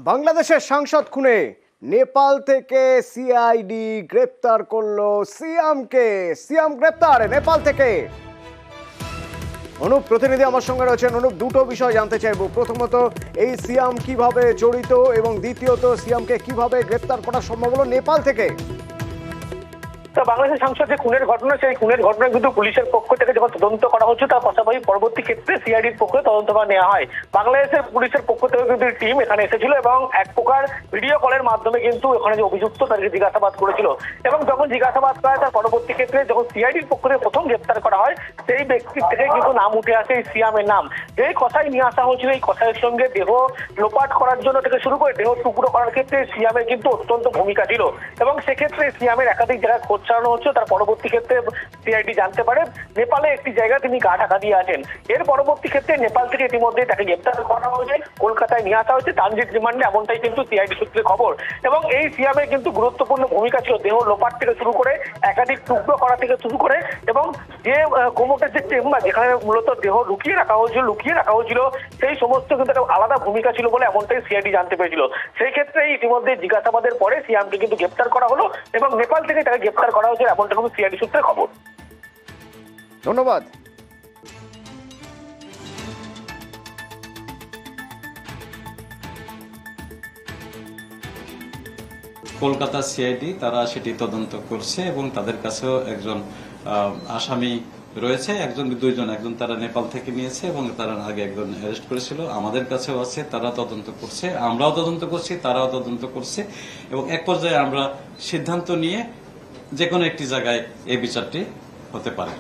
বাংলাদেশের সাংসদ খুনে নেপাল থেকে সিআইডি গ্রেপ্তার করলো সিয়ামকে। সিয়াম গ্রেপ্তার নেপাল থেকে। অনুপ প্রতিনিধি আমার সঙ্গে রয়েছেন। অনুপ, দুটো বিষয় জানতে চাইবো। প্রথমত, এই সিয়াম কিভাবে জড়িত, এবং দ্বিতীয়ত সিয়ামকে কিভাবে গ্রেপ্তার করা সম্ভব হলো নেপাল থেকে? বাংলাদেশের সাংসদ যে খুনের ঘটনা, সেই খুনের ঘটনা কিন্তু পুলিশের পক্ষ থেকে যখন তদন্ত করা হচ্ছে, তার পাশাপাশি পরবর্তী ক্ষেত্রে সিআইডির পক্ষে তদন্তভার নেওয়া হয়। বাংলাদেশের পুলিশের পক্ষ থেকে কিন্তু টিম এখানে এসেছিল এবং এক প্রকার ভিডিও কলের মাধ্যমে কিন্তু এখানে যে অভিযুক্ত তাদেরকে জিজ্ঞাসাবাদ করেছিল, এবং যখন জিজ্ঞাসাবাদ করা তার পরবর্তী ক্ষেত্রে যখন সিআইডির পক্ষ থেকে প্রথম গ্রেপ্তার করা হয়, সেই ব্যক্তির থেকে কিন্তু নাম উঠে আসে এই সিয়ামের নাম। যেই কথাই নিয়ে আসা হয়েছিল, এই কথার সঙ্গে দেহ লোপাট করার জন্য থেকে শুরু করে দেহ টুকরো করার ক্ষেত্রে সিয়ামের কিন্তু অত্যন্ত ভূমিকা ছিল, এবং সেক্ষেত্রে সিয়ামের একাধিক জায়গায় খোঁজ চালানো হচ্ছে। তার পরবর্তী ক্ষেত্রে সিআইডি জানতে পারে নেপালে একটি জায়গায় তিনি গা ঢাকা দিয়ে আছেন। এর পরবর্তী ক্ষেত্রে নেপাল থেকে ইতিমধ্যে তাকে গ্রেপ্তার করা হয়েছে, কলকাতায় নিয়ে আসা হয়েছে ট্রানজিট রিমান্ডে, এমনটাই কিন্তু সিআইডি সূত্রে খবর। এবং এই সিয়ামের কিন্তু গুরুত্বপূর্ণ ভূমিকা ছিল দেহ লোপাট থেকে শুরু করে একাধিক টুকরো করা থেকে শুরু করে, এবং যে কোমোটের যে চেম্বার যেখানে মূলত দেহ লুকিয়ে রাখা হয়েছিল সেই সমস্ত কিন্তু একটা আলাদা ভূমিকা ছিল বলে এমনটাই সিআইডি জানতে পেরেছিল। সেই ক্ষেত্রে ইতিমধ্যে জিজ্ঞাসাবাদের পরে সিয়ামকে কিন্তু গ্রেপ্তার করা হলো, এবং নেপাল থেকে তাকে গ্রেপ্তার করা হয়েছে, এমনটা কিন্তু সিআইডি সূত্রে খবর। ধন্যবাদ। কলকাতা সিআইডি তারা সেটি তদন্ত করছে এবং তাদের কাছেও একজন আসামি রয়েছে, দুইজন, একজন তারা নেপাল থেকে নিয়েছে এবং তারা আগে একজন অ্যারেস্ট করেছিল। আমাদের কাছেও আছে, তারা তদন্ত করছে, আমরাও তদন্ত করছি, তারাও তদন্ত করছে, এবং এক পর্যায়ে আমরা সিদ্ধান্ত নিয়ে যে কোনো একটি জায়গায় এই বিচারটি হতে পারে।